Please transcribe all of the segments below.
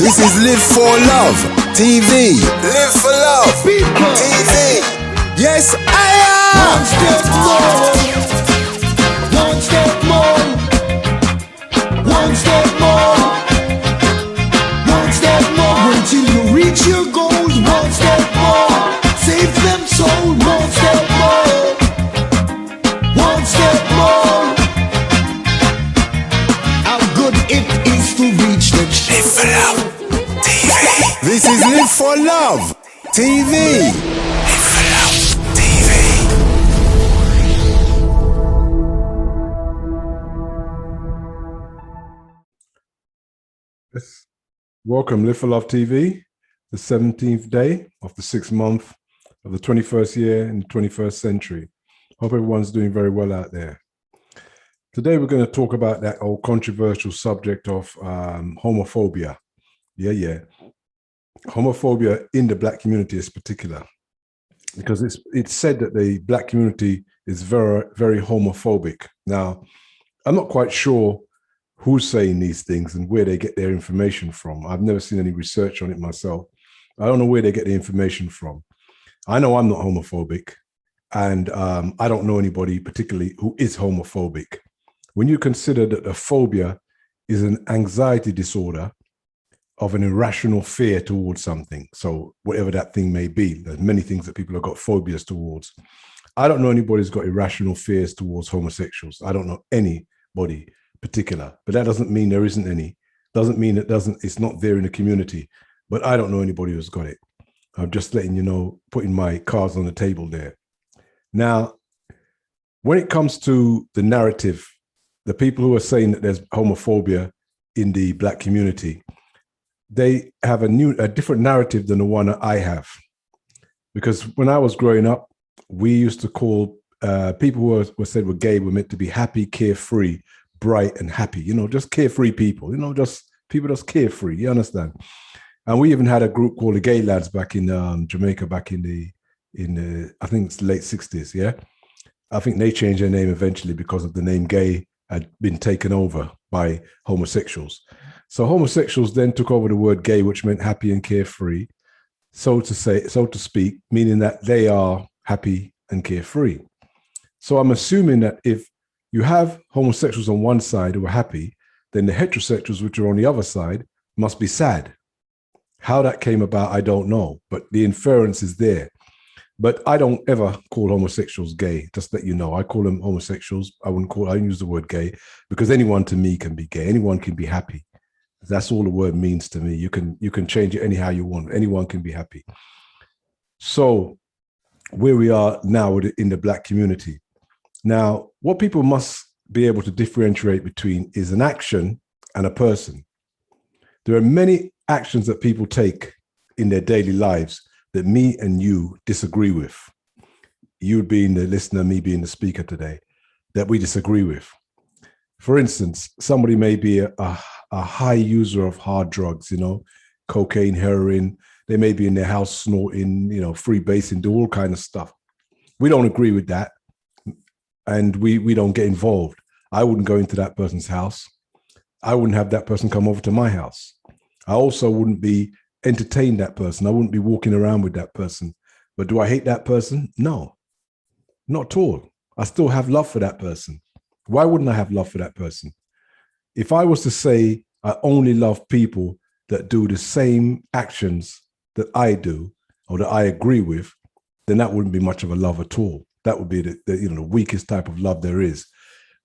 This is Live for Love TV. Live for Love TV. Yes, I am. One step more. One step more. One step more. Until you reach your goals. One step more. Save them soul. One step more. One step more. How good it is to reach the Live for Love TV. This is Live for Love TV. Live for Love TV. Yes. Welcome, Live for Love TV, the 17th day of the 6th month of the 21st year in the 21st century. Hope everyone's doing very well out there. Today we're going to talk about that old controversial subject of homophobia. Homophobia in the Black community is particular, because it's said that the Black community is very, very homophobic. Now, I'm not quite sure who's saying these things and where they get their information from. I've never seen any research on it myself. I don't know where they get the information from. I know I'm not homophobic, and I don't know anybody particularly who is homophobic. When you consider that a phobia is an anxiety disorder of an irrational fear towards something, so whatever that thing may be, there's many things that people have got phobias towards. I don't know anybody who's got irrational fears towards homosexuals. I don't know anybody particular, but that doesn't mean there isn't any. Doesn't mean it's not there in the community, but I don't know anybody who's got it. I'm just letting you know, putting my cards on the table there. Now, when it comes to the narrative, the people who are saying that there's homophobia in the Black community, they have a different narrative than the one that I have. Because when I was growing up, we used to call people who were said were gay were meant to be happy, carefree, bright and happy, just carefree people, just people just carefree, you understand? And we even had a group called the Gay Lads back in Jamaica back in the I think it's late 60s, yeah? I think they changed their name eventually because of the name gay had been taken over by homosexuals. So homosexuals then took over the word gay, which meant happy and carefree, so to speak, meaning that they are happy and carefree. So I'm assuming that if you have homosexuals on one side who are happy, then the heterosexuals, which are on the other side, must be sad. How that came about, I don't know, but the inference is there. But I don't ever call homosexuals gay, just let you know. I call them homosexuals. I use the word gay because anyone to me can be gay. Anyone can be happy. That's all the word means to me. You can change it anyhow you want. Anyone can be happy. So where we are now in the Black community. Now, what people must be able to differentiate between is an action and a person. There are many actions that people take in their daily lives that me and you disagree with. You being the listener, me being the speaker today, that we disagree with. For instance, somebody may be a high user of hard drugs, cocaine, heroin. They may be in their house snorting, freebasing, do all kind of stuff. We don't agree with that. And we don't get involved. I wouldn't go into that person's house. I wouldn't have that person come over to my house. I also wouldn't be entertain that person. I wouldn't be walking around with that person. But do I hate that person? No, not at all. I still have love for that person. Why wouldn't I have love for that person? If I was to say I only love people that do the same actions that I do or that I agree with, then that wouldn't be much of a love at all. That would be the weakest type of love there is.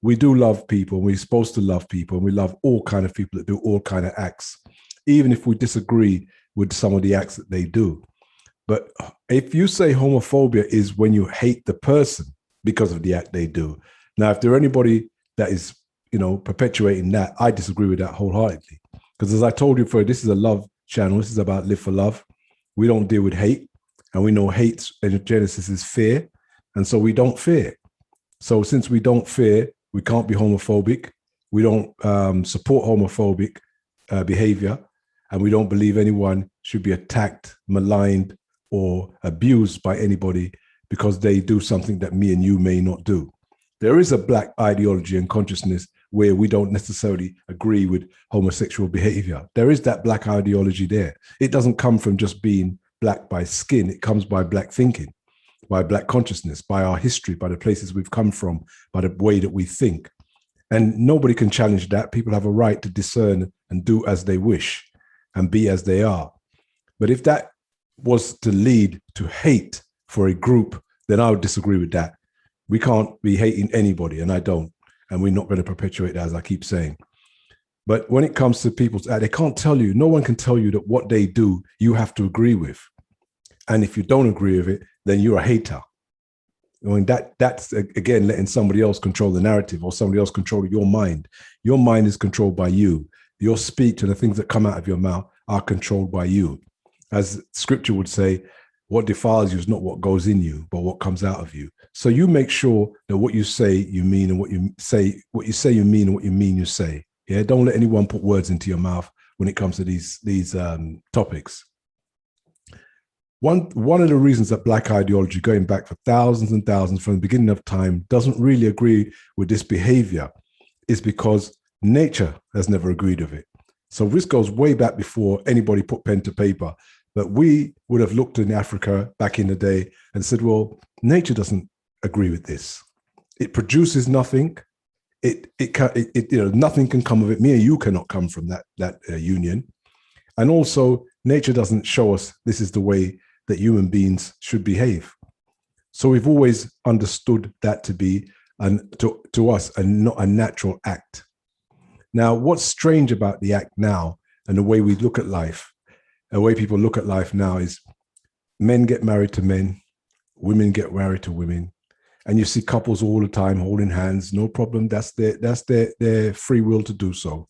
We do love people. We're supposed to love people, and we love all kind of people that do all kind of acts, even if we disagree with some of the acts that they do. But if you say homophobia is when you hate the person because of the act they do. Now, if there are anybody that is, perpetuating that, I disagree with that wholeheartedly. Because as I told you before, this is a love channel. This is about Live for Love. We don't deal with hate, and we know hate in Genesis is fear. And so we don't fear. So since we don't fear, we can't be homophobic. We don't support homophobic behavior. And we don't believe anyone should be attacked, maligned, or abused by anybody because they do something that me and you may not do. There is a Black ideology and consciousness where we don't necessarily agree with homosexual behavior. There is that black ideology there. It doesn't come from just being black by skin. It comes by black thinking, by black consciousness, by our history, by the places we've come from, by the way that we think. And nobody can challenge that. People have a right to discern and do as they wish and be as they are. But if that was to lead to hate for a group, then I would disagree with that. We can't be hating anybody, and I don't. And we're not going to perpetuate that, as I keep saying. But when it comes to people's, they can't tell you, no one can tell you that what they do, you have to agree with. And if you don't agree with it, then you're a hater. I mean, that's, again, letting somebody else control the narrative or somebody else control your mind. Your mind is controlled by you. Your speech and the things that come out of your mouth are controlled by you. As scripture would say, what defiles you is not what goes in you, but what comes out of you. So you make sure that what you say, you mean, and what you say, you mean, and what you mean, you say. Yeah, don't let anyone put words into your mouth when it comes to these topics. One of the reasons that black ideology, going back for thousands and thousands from the beginning of time, doesn't really agree with this behavior is because nature has never agreed with it. So this goes way back before anybody put pen to paper. But we would have looked in Africa back in the day and said, well, nature doesn't agree with this. It produces nothing. Nothing can come of it. Me and you cannot come from that union. And also, nature doesn't show us this is the way that human beings should behave. So we've always understood that to be, to us, not a natural act. Now, what's strange about the act now and the way we look at life, the way people look at life now is men get married to men, women get married to women, and you see couples all the time holding hands, no problem. That's their free will to do so.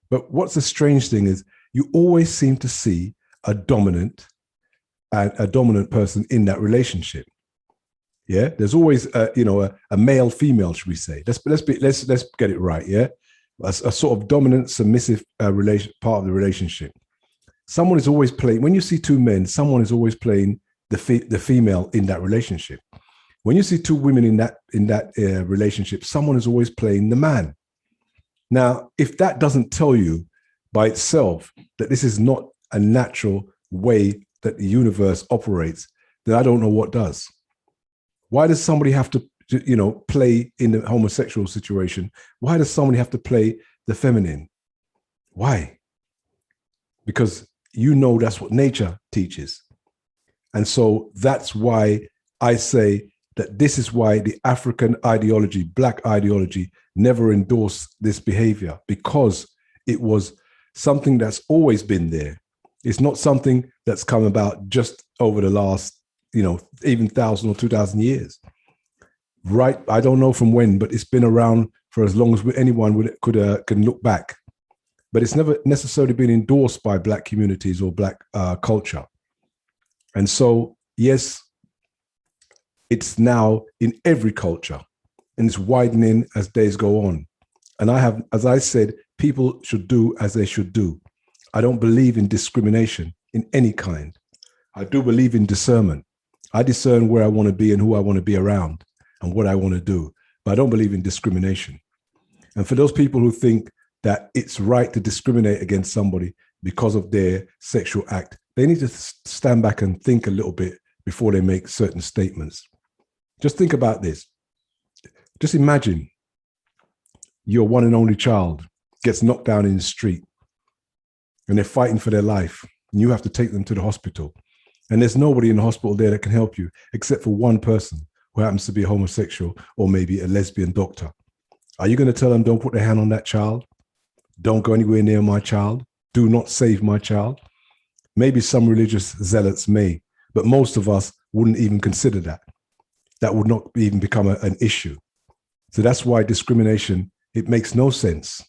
But what's the strange thing is you always seem to see a dominant person in that relationship. Yeah, there's always a male female, should we say? Let's get it right. Yeah, a sort of dominant submissive part of the relationship. Someone is always playing. When you see two men, someone is always playing the female in that relationship. When you see two women in that relationship, someone is always playing the man. Now, if that doesn't tell you by itself that this is not a natural way that the universe operates, then I don't know what does. Why does somebody have to, play in the homosexual situation? Why does somebody have to play the feminine? Why? Because that's what nature teaches. And so that's why I say that this is why the African ideology, black ideology, never endorsed this behavior, because it was something that's always been there. It's not something that's come about just over the last, even 1,000 or 2,000 years. Right? I don't know from when, but it's been around for as long as anyone can look back. But it's never necessarily been endorsed by black communities or black culture. And so, yes, it's now in every culture, and it's widening as days go on. And as I said, people should do as they should do. I don't believe in discrimination in any kind. I do believe in discernment. I discern where I want to be and who I want to be around and what I want to do. But I don't believe in discrimination. And for those people who think that it's right to discriminate against somebody because of their sexual act, they need to stand back and think a little bit before they make certain statements. Just think about this. Just imagine your one and only child gets knocked down in the street and they're fighting for their life, and you have to take them to the hospital. And there's nobody in the hospital there that can help you except for one person who happens to be a homosexual or maybe a lesbian doctor. Are you going to tell them, don't put their hand on that child? Don't go anywhere near my child. Do not save my child. Maybe some religious zealots may, but most of us wouldn't even consider that. That would not even become an issue. So that's why discrimination, it makes no sense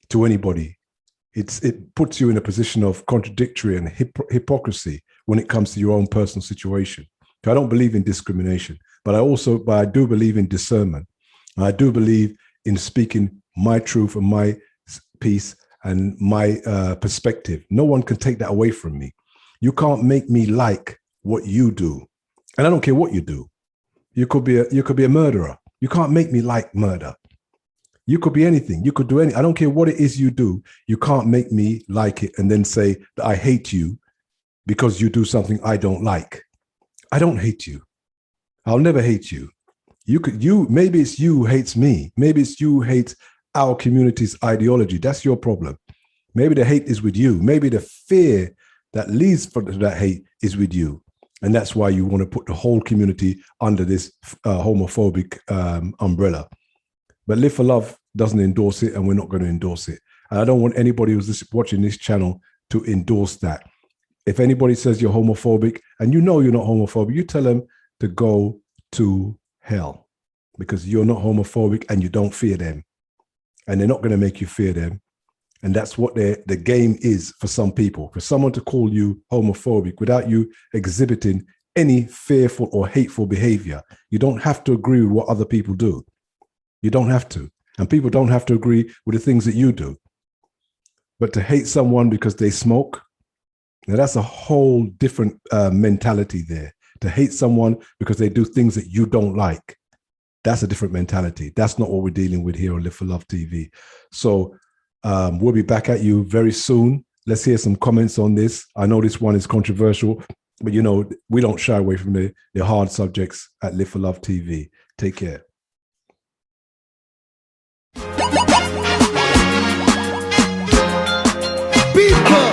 to anybody. It puts you in a position of contradictory and hypocrisy when it comes to your own personal situation. So I don't believe in discrimination, but I do believe in discernment. And I do believe in speaking my truth and my piece and my perspective. No one can take that away from me. You can't make me like what you do. And I don't care what you do. You could be a murderer. You can't make me like murder. You could be anything. You could do I don't care what it is you do. You can't make me like it and then say that I hate you because you do something I don't like. I don't hate you. I'll never hate you. Maybe it's you who hates me. Maybe it's you who hates our community's ideology. That's your problem. Maybe the hate is with you. Maybe the fear that leads to that hate is with you. And that's why you want to put the whole community under this homophobic umbrella. But Live for Love doesn't endorse it, and we're not going to endorse it. And I don't want anybody who's watching this channel to endorse that. If anybody says you're homophobic, and you know you're not homophobic, you tell them to go to hell, because you're not homophobic and you don't fear them. And they're not going to make you fear them. And that's what the game is for some people. For someone to call you homophobic without you exhibiting any fearful or hateful behavior. You don't have to agree with what other people do. You don't have to. And people don't have to agree with the things that you do. But to hate someone because they smoke, now that's a whole different mentality there. To hate someone because they do things that you don't like, that's a different mentality. That's not what we're dealing with here on Live for Love TV. So we'll be back at you very soon. Let's hear some comments on this. I know this one is controversial, but you know, we don't shy away from the hard subjects at Live for Love TV. Take care. People,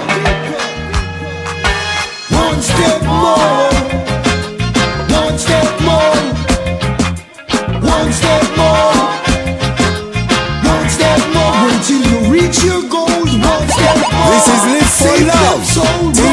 one step more, one step more, one step more, one step more. Until you reach your goals, one step more. This is Live for Love TV.